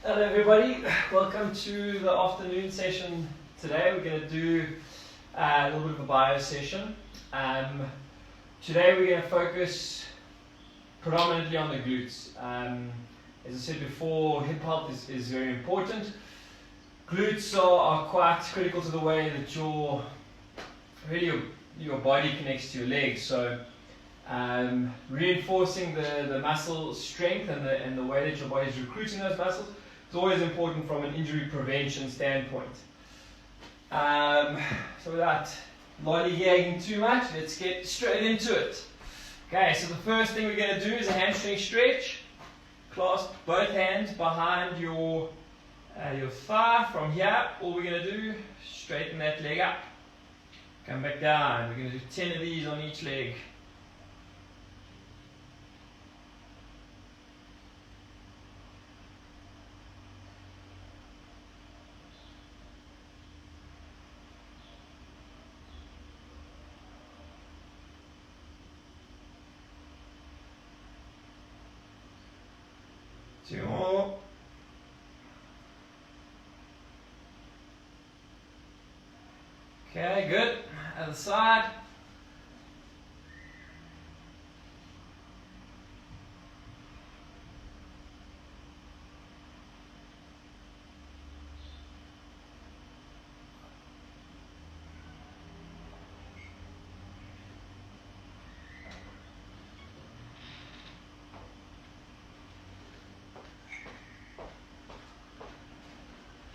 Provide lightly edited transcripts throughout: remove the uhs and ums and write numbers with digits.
Hello everybody, welcome to the afternoon session today. We're going to do a little bit of a bio session. Today we're going to focus predominantly on the glutes. As I said before, hip health is very important. Glutes are quite critical to the way that your body connects to your legs. So reinforcing the muscle strength and the way that your body is recruiting those muscles is always important from an injury prevention standpoint. So without lollygagging too much, let's get straight into it. Okay, so the first thing we're going to do is a hamstring stretch. Clasp both hands behind your thigh. From here, all we're going to do, straighten that leg up. Come back down. We're going to do 10 of these on each leg. Two more. Okay, good. Other side.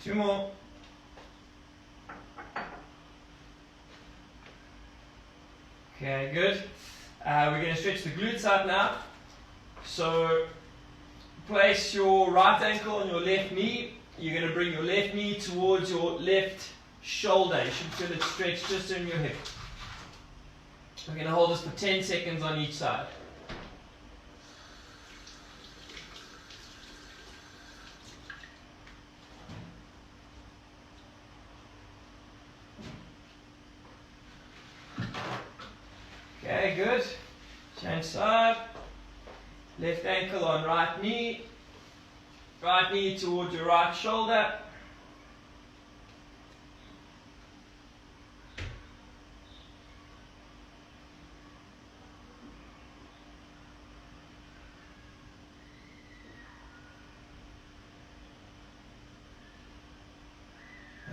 Two more. Okay, good. We're going to stretch the glutes out now. So place your right ankle on your left knee. You're going to bring your left knee towards your left shoulder. You should feel it stretch just in your hip. We're going to hold this for 10 seconds on each side. Okay, good. Change side. Left ankle on right knee. Right knee towards your right shoulder.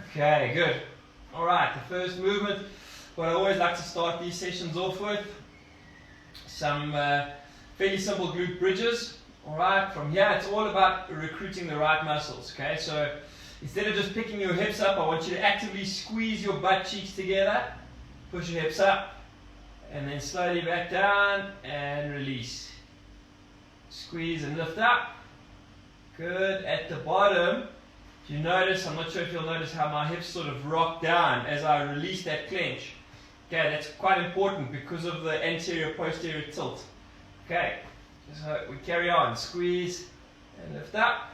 Okay, good. Alright, the first movement, what I always like to start these sessions off with, some fairly simple glute bridges. Alright, from here it's all about recruiting the right muscles. Okay, so instead of just picking your hips up, I want you to actively squeeze your butt cheeks together, push your hips up, and then slowly back down and release. Squeeze and lift up. Good. At the bottom, if you notice, I'm not sure if you'll notice how my hips sort of rock down as I release that clench. Okay, that's quite important because of the anterior-posterior tilt. Okay, so we carry on. Squeeze and lift up.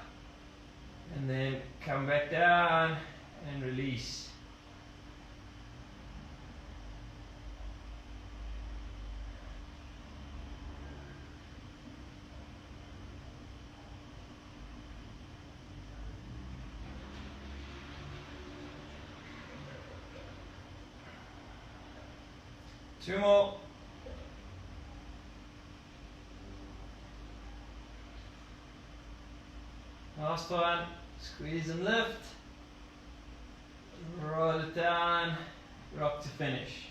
And then come back down and release. Two more. Last one. Squeeze and lift. Roll it down. Rock to finish.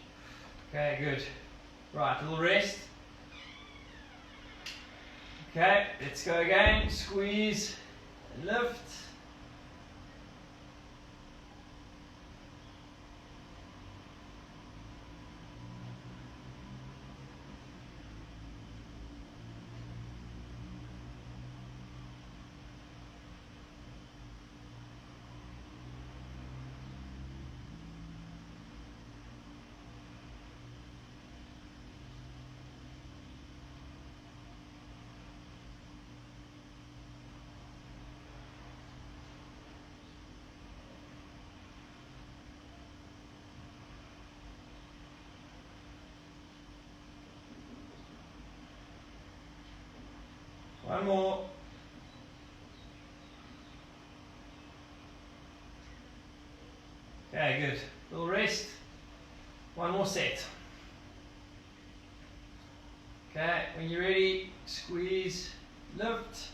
Okay, good. Right, a little rest. Okay, let's go again. Squeeze and lift. One more. Okay, good. Little rest. One more set. Okay, when you're ready, squeeze, lift.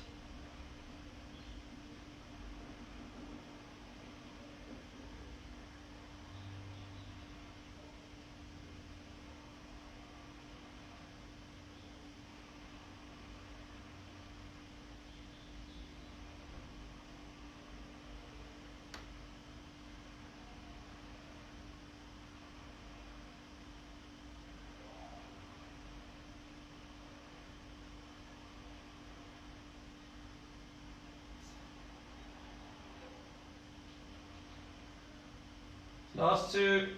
Last two.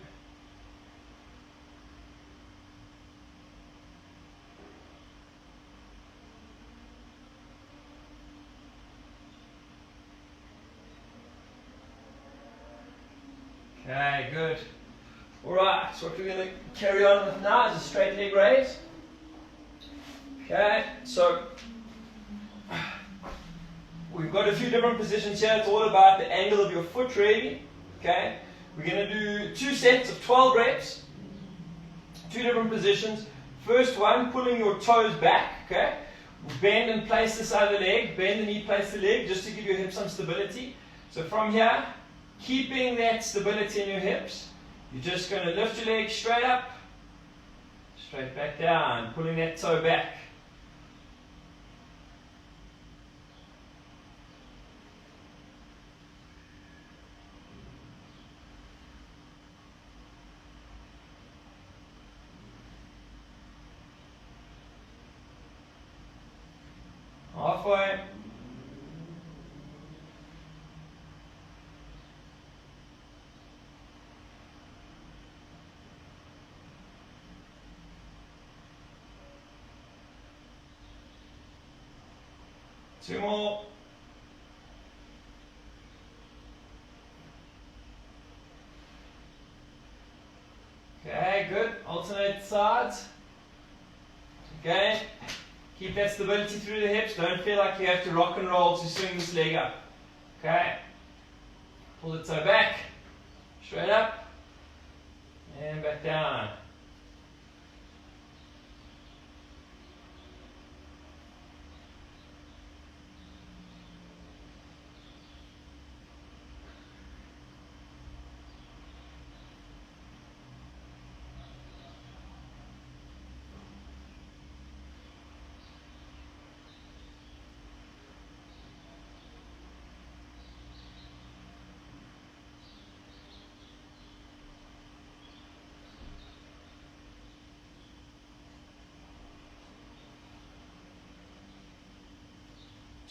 Okay, good. Alright, so what we're going to carry on with now is a straight leg raise. Okay, so we've got a few different positions here. It's all about the angle of your foot really. Okay, we're going to do 2 sets of 12 reps. 2 different positions. First one, pulling your toes back. Okay, bend and place this other leg. Bend the knee, place the leg, just to give your hips some stability. So from here, keeping that stability in your hips, you're just going to lift your leg straight up, straight back down, pulling that toe back. Halfway. Two more. Okay, good. Alternate sides. Okay. Keep that stability through the hips. Don't feel like you have to rock and roll to swing this leg up. Okay. Pull the toe back. Straight up. And back down.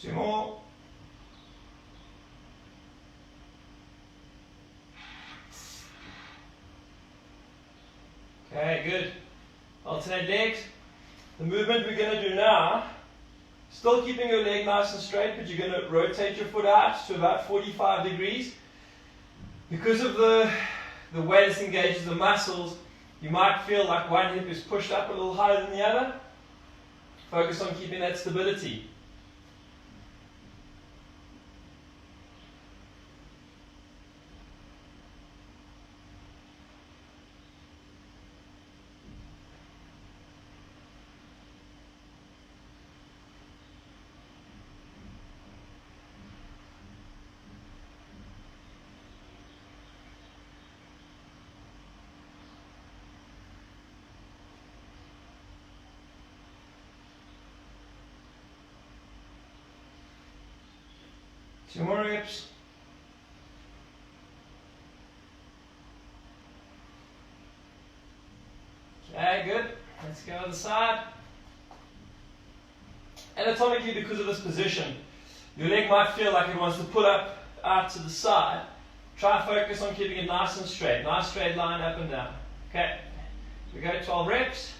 Two more. Okay, good. Alternate legs. The movement we're going to do now, still keeping your leg nice and straight, but you're going to rotate your foot out to about 45 degrees. Because of the way this engages the muscles, you might feel like one hip is pushed up a little higher than the other. Focus on keeping that stability. Two more reps. Okay, good. Let's go to the side. Anatomically, because of this position, your leg might feel like it wants to pull up out to the side. Try to focus on keeping it nice and straight. Nice straight line up and down. Okay, we go 12 reps.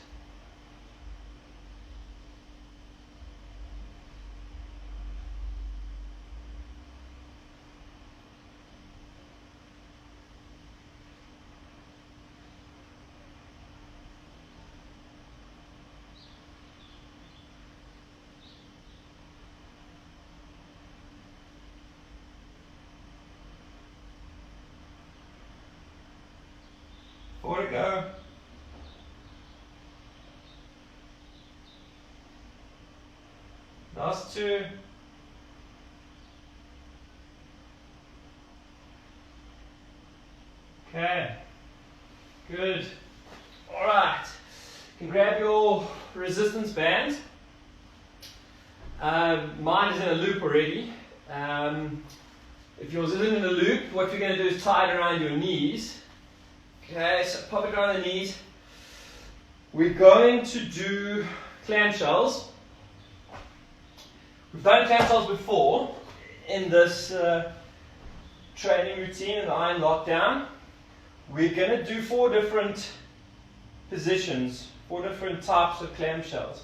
Last two. Okay, good. All right, you can grab your resistance band. Mine is in a loop already. If yours isn't in a loop, what you're going to do is tie it around your knees. Okay, so pop it around the knees. We're going to do clamshells. We've done clamshells before in this training routine in the iron lockdown. We're going to do 4 different positions, 4 different types of clamshells.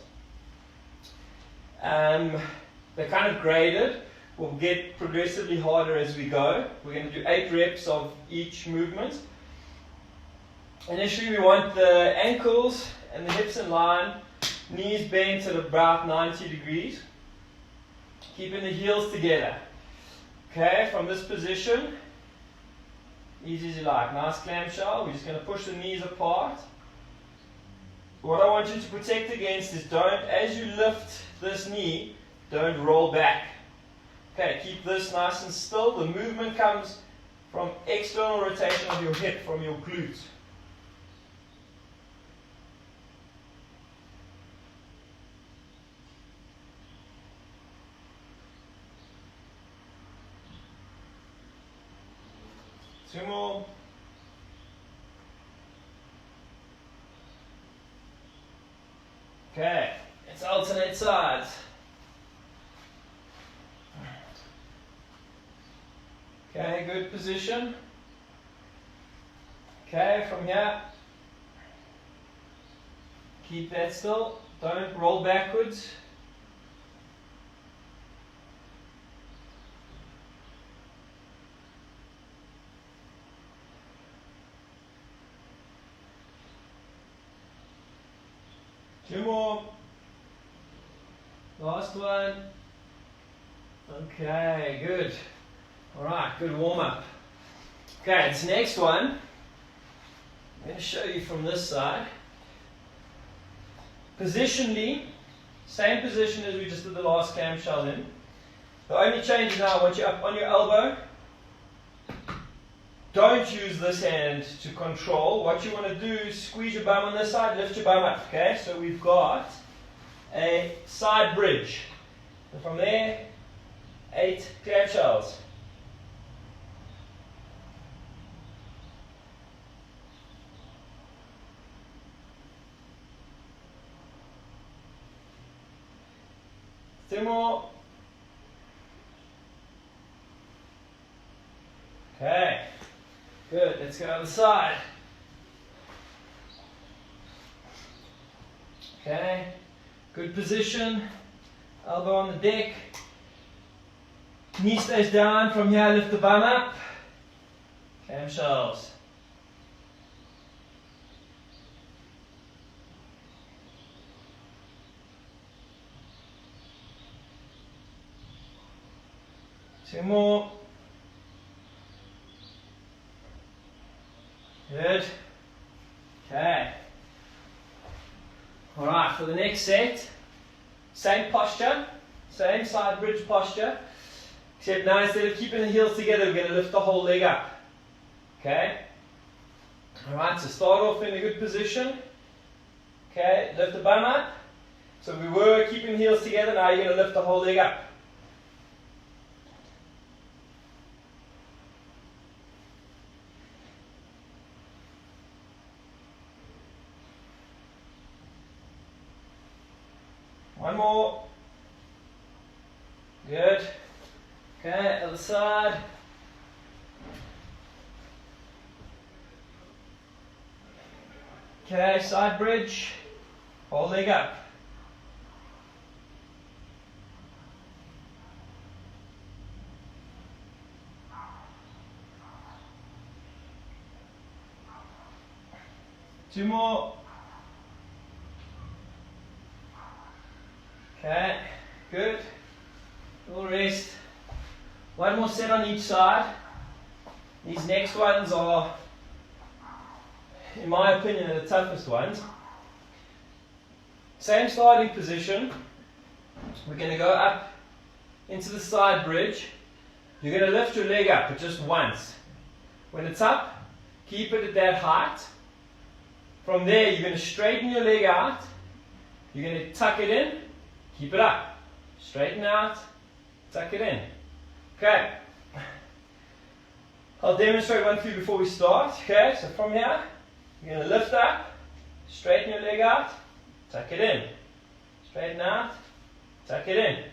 They're kind of graded. We'll get progressively harder as we go. We're going to do 8 reps of each movement. Initially we want the ankles and the hips in line, knees bent at about 90 degrees. Keeping the heels together. Okay, from this position, easy as you like. Nice clamshell. We're just going to push the knees apart. What I want you to protect against is as you lift this knee, don't roll back. Okay, keep this nice and still. The movement comes from external rotation of your hip, from your glutes. Two more. Okay, let's alternate sides. Okay, good position. Okay, from here, keep that still. Don't roll backwards. Two more. Last one. Okay, good. Alright, good warm up. Okay, this next one, I'm going to show you from this side. Positionally, same position as we just did the last clamshell in. The only change is now I want you up on your elbow. Don't use this hand to control. What you want to do is squeeze your bum on this side, lift your bum up. Okay, so we've got a side bridge. And from there, 8 clamshells. Two more. Okay, good. Let's go to the side. Okay, good position. Elbow on the deck. Knee stays down. From here, lift the bum up. Clamshells. Two more. Good. Okay. Alright, for the next set, same posture, same side bridge posture, except now instead of keeping the heels together, we're going to lift the whole leg up. Okay? Alright, so start off in a good position. Okay, lift the bum up. So we were keeping the heels together, now you're going to lift the whole leg up. One more. Good. Okay, other side. Okay, side bridge. Whole leg up. Two more. Okay, good. We'll rest. One more set on each side. These next ones are, in my opinion, the toughest ones. Same starting position. We're going to go up into the side bridge. You're going to lift your leg up, but just once. When it's up, keep it at that height. From there, you're going to straighten your leg out. You're going to tuck it in, keep it up. Straighten out, tuck it in. Okay. I'll demonstrate one for you before we start. Okay, so from here, you're going to lift up, straighten your leg out, tuck it in. Straighten out, tuck it in.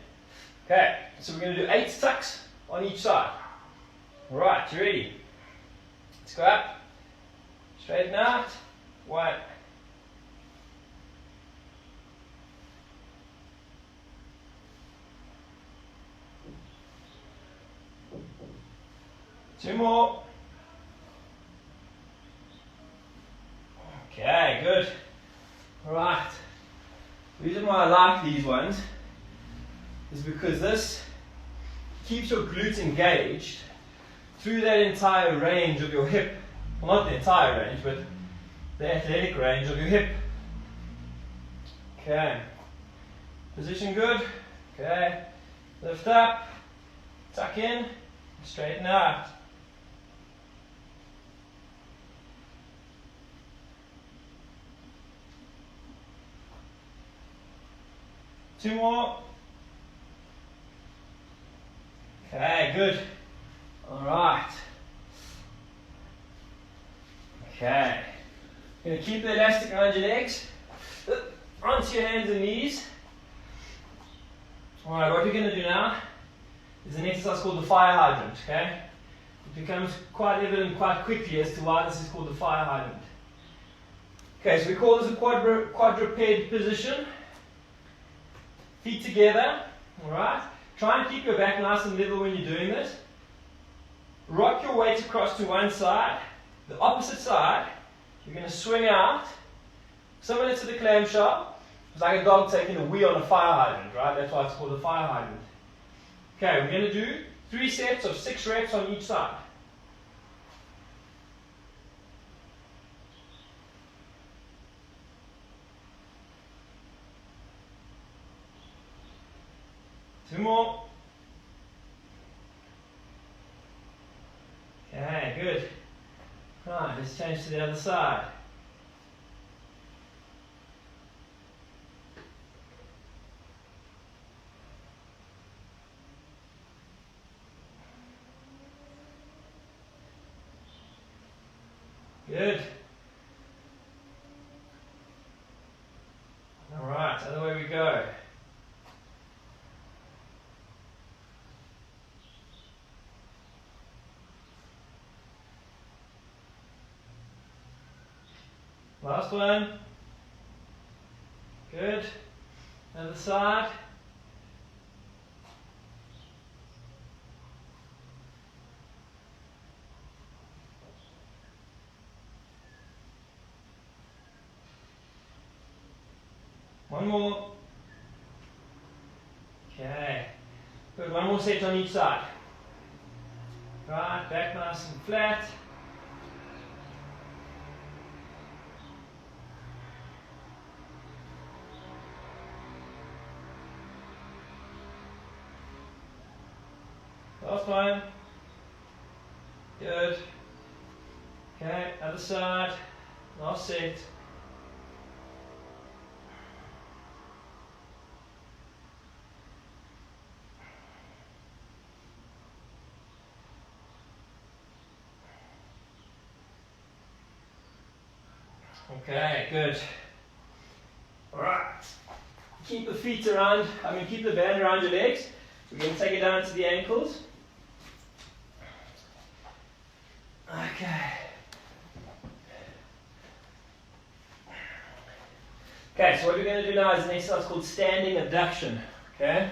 Okay, so we're going to do 8 tucks on each side. Alright, you ready? Let's go up, straighten out, 1. 2 more. Okay, good. Alright. The reason why I like these ones is because this keeps your glutes engaged through that entire range of your hip. Well, not the entire range, but the athletic range of your hip. Okay. Position good. Okay. Lift up. Tuck in. Straighten out. 2 more. Okay, good. Alright. Okay. You're going to keep the elastic around your legs. Onto your hands and knees. Alright, what we're going to do now is an exercise called the fire hydrant. Okay? It becomes quite evident quite quickly as to why this is called the fire hydrant. Okay, so we call this a quadruped position. Feet together, alright? Try and keep your back nice and level when you're doing this. Rock your weight across to one side. The opposite side, you're going to swing out, similar to the clamshell. It's like a dog taking a wee on a fire hydrant, right? That's why it's called a fire hydrant. Okay, we're going to do 3 sets of 6 reps on each side. Two more. Okay, good. Right, let's change to the other side. Good. All right, other way we go. Last one. Good. Other side. One more. Okay. Good. One more set on each side. Right, back nice and flat. Last one. Good. Okay, other side. Last set. Okay, good. Alright. Keep the feet around, keep the band around your legs. We're going to take it down to the ankles. Okay. Okay, so what we're going to do now is an exercise called standing abduction. Okay?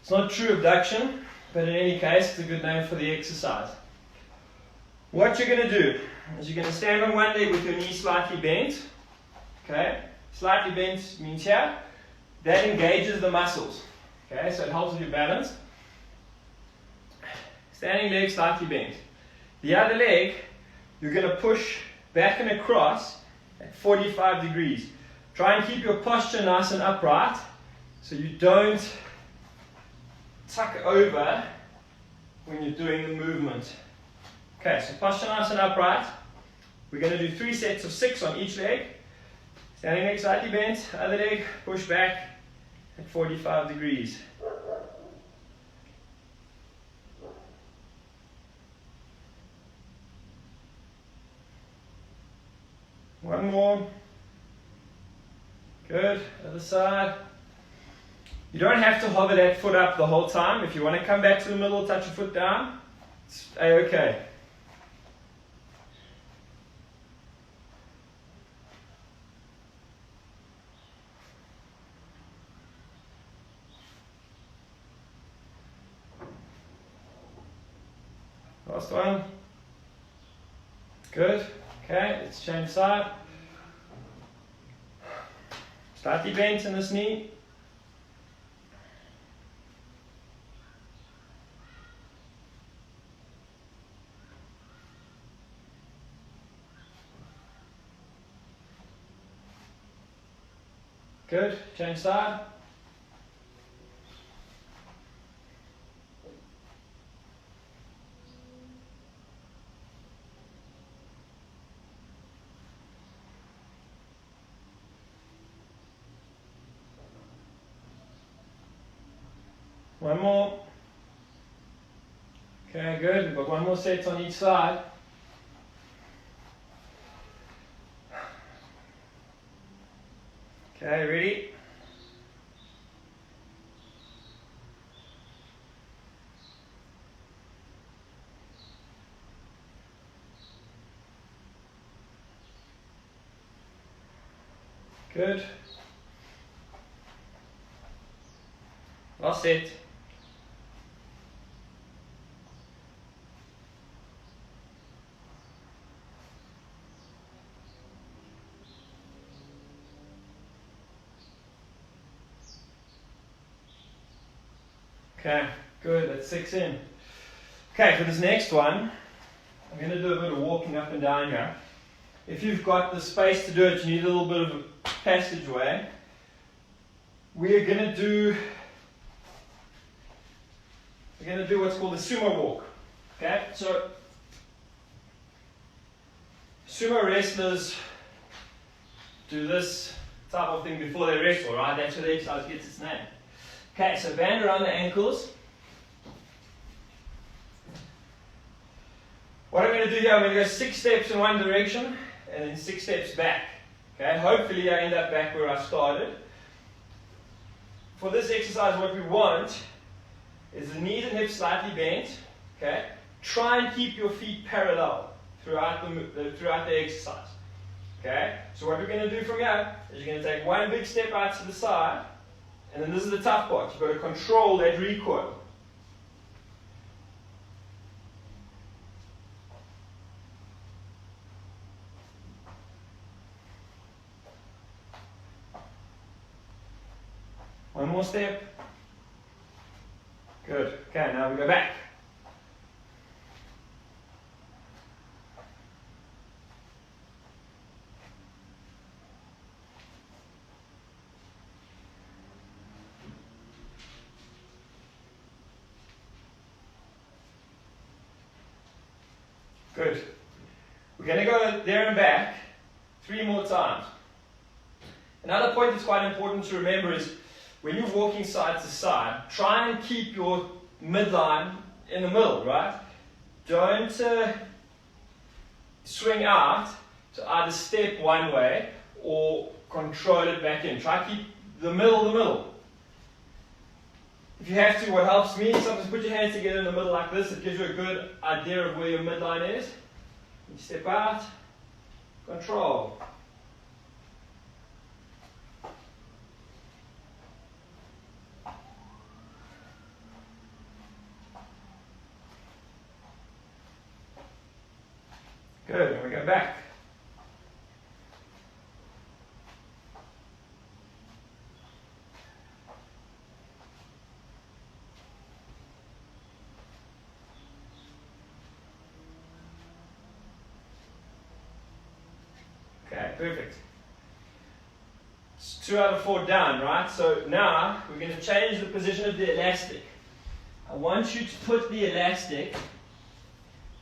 It's not true abduction, but in any case, it's a good name for the exercise. What you're going to do is you're going to stand on one leg with your knee slightly bent. Okay? Slightly bent means here. That engages the muscles. Okay, so it helps with your balance. Standing leg slightly bent. The other leg, you're going to push back and across at 45 degrees. Try and keep your posture nice and upright. So you don't tuck over when you're doing the movement. Okay, so posture nice and upright. We're going to do 3 sets of 6 on each leg. Standing leg slightly bent, other leg push back at 45 degrees. One more. Good, other side. You don't have to hover that foot up the whole time. If you want to come back to the middle, touch your foot down, it's a-okay. Last one. Good. Okay, let's change side. Slightly bent in this knee. Good. Change side. One more. Okay, good. We've got one more set on each side. Okay, ready? Good. Last set. Okay, good, that's 6 in. Okay, for this next one, I'm going to do a bit of walking up and down here. If you've got the space to do it, you need a little bit of a passageway. We're going to do what's called a sumo walk. Okay, so sumo wrestlers do this type of thing before they wrestle, right? That's where the exercise gets its name. Okay, so band around the ankles. What I'm going to do here, I'm going to go 6 steps in one direction and then 6 steps back. Okay, hopefully I end up back where I started. For this exercise, what we want is the knees and hips slightly bent. Okay, try and keep your feet parallel throughout the exercise. Okay, so what we're going to do from here is you're going to take one big step out to the side. And then this is the tough part. You've got to control that recoil. One more step. Good. Okay, now we go back. Good. We're going to go there and back 3 more times. Another point that's quite important to remember is when you're walking side to side, try and keep your midline in the middle, right? Don't swing out to either step one way or control it back in. Try to keep the middle. If you have to, what helps me, sometimes put your hands together in the middle like this. It gives you a good idea of where your midline is. You step out, control. Good, and we go back. Okay, perfect. It's 2 out of 4 down, right? So now we're going to change the position of the elastic. I want you to put the elastic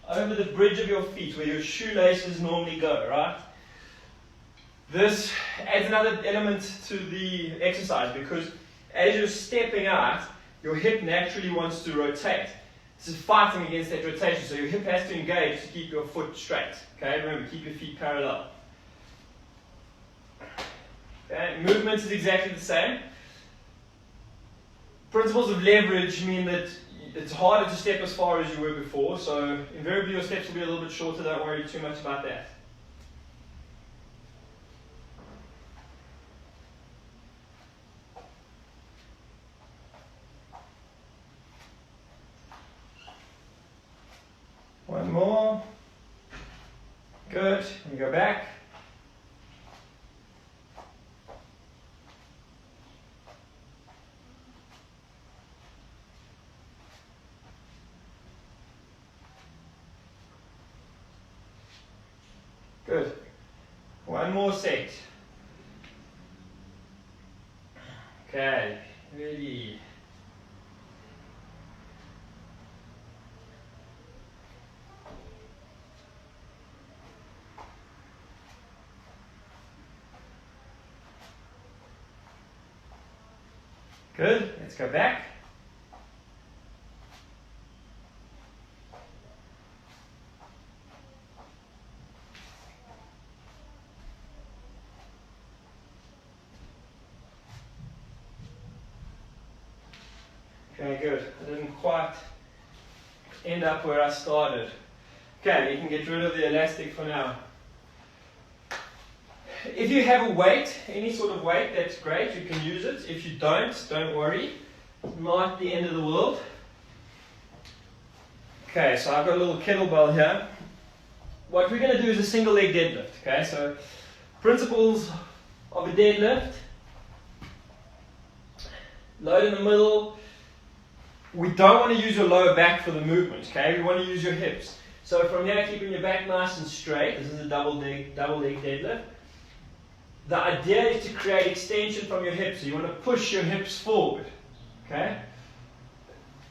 over the bridge of your feet where your shoelaces normally go, right? This adds another element to the exercise because as you're stepping out, your hip naturally wants to rotate. This is fighting against that rotation, so your hip has to engage to keep your foot straight. Okay, remember, keep your feet parallel. Okay, movement is exactly the same. Principles of leverage mean that it's harder to step as far as you were before, so invariably your steps will be a little bit shorter, don't worry too much about that. One more. Good. And go back. Good. One more set. Okay. Ready. Good. Let's go back. Okay, good. I didn't quite end up where I started. Okay, you can get rid of the elastic for now. If you have a weight, any sort of weight, that's great, you can use it. If you don't worry. It's not the end of the world. Okay, so I've got a little kettlebell here. What we're going to do is a single leg deadlift. Okay, so principles of a deadlift. Load in the middle. We don't want to use your lower back for the movement, okay? We want to use your hips. So from here, keeping your back nice and straight. This is a double leg deadlift. The idea is to create extension from your hips. So you want to push your hips forward, okay?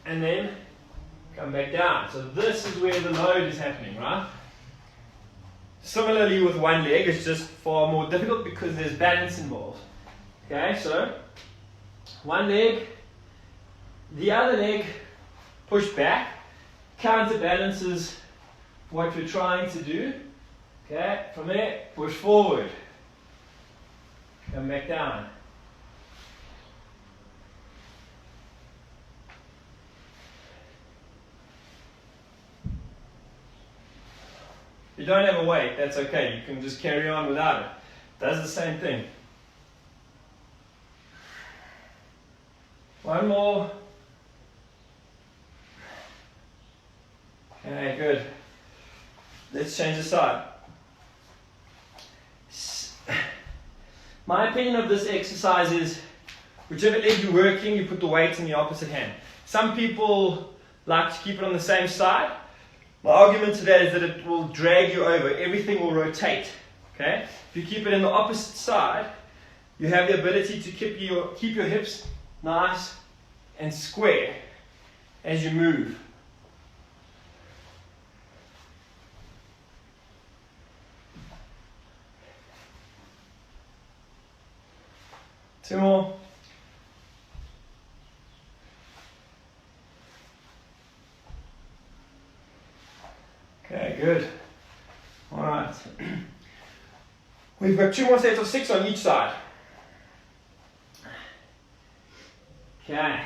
And then come back down. So this is where the load is happening, right? Similarly with one leg, it's just far more difficult because there's balance involved. Okay, so one leg, the other leg, push back, counterbalances what we're trying to do. Okay, from there, push forward. Come back down. If you don't have a weight, that's okay. You can just carry on without it. Does the same thing. One more. Okay, good. Let's change the side. My opinion of this exercise is whichever leg you're working, you put the weight in the opposite hand. Some people like to keep it on the same side. My argument to that is that it will drag you over. Everything will rotate. Okay? If you keep it in the opposite side, you have the ability to keep your hips nice and square as you move. Two more. Okay, good. All right. We've got 2 more sets of 6 on each side. Okay.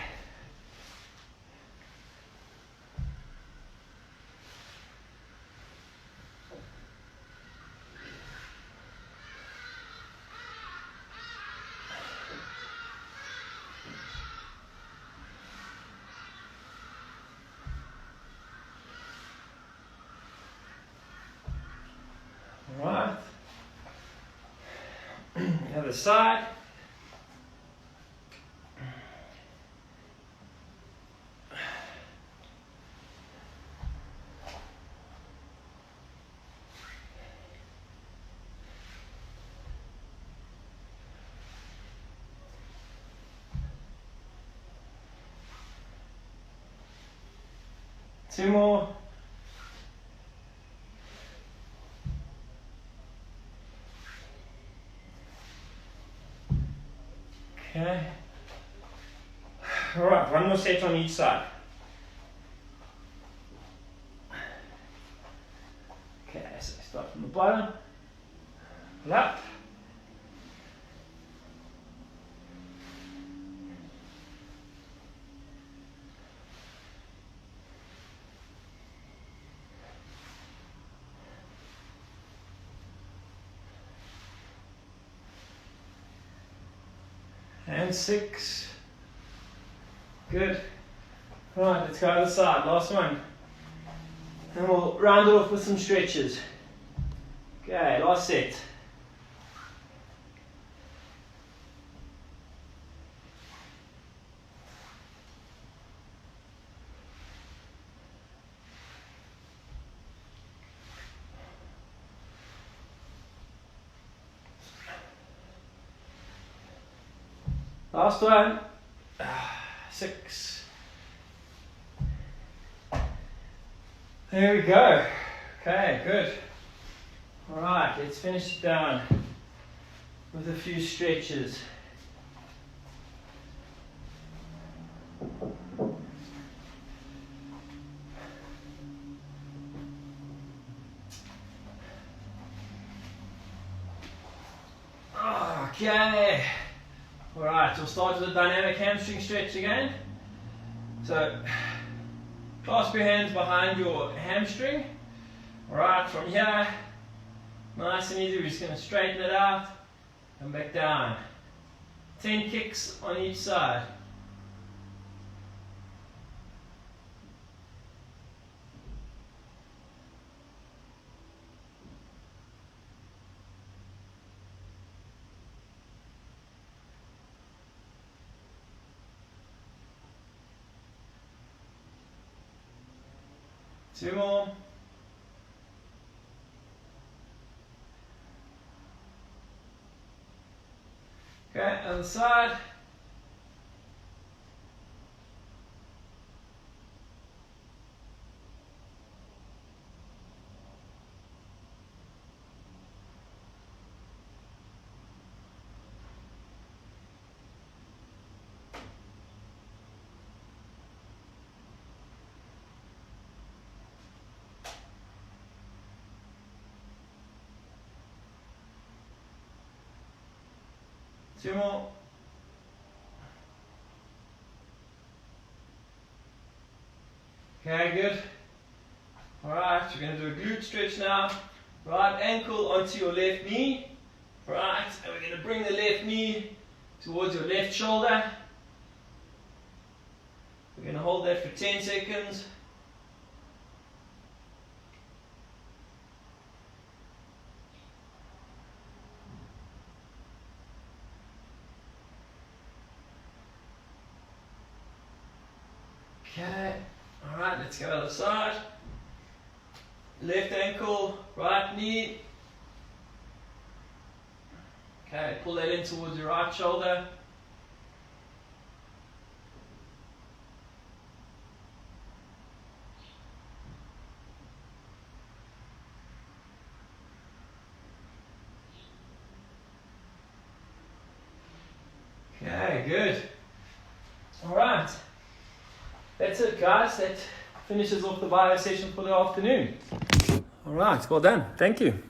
Alright, the other side. 2 more. Okay. Alright, 1 more set on each side. Okay, so start from the bottom. Up. And 6. Good. Right, let's go other side. Last one. And we'll round it off with some stretches. Okay, last set. Last one. 6. There we go. Okay, good. Alright, let's finish it down with a few stretches. Okay. Alright, so we'll start with a dynamic hamstring stretch again. So, clasp your hands behind your hamstring. Alright, from here, nice and easy, we're just going to straighten it out and back down. 10 kicks on each side. Two more. Okay, other side. Two more. Okay, good. Alright, we're going to do a glute stretch now. Right ankle onto your left knee. Right, and we're going to bring the left knee towards your left shoulder. We're going to hold that for 10 seconds. Okay, alright, let's go other side. Left ankle, right knee. Okay, pull that in towards your right shoulder. Okay, good. Alright. That's it, guys. That finishes off the bio session for the afternoon. All right, well done. Thank you.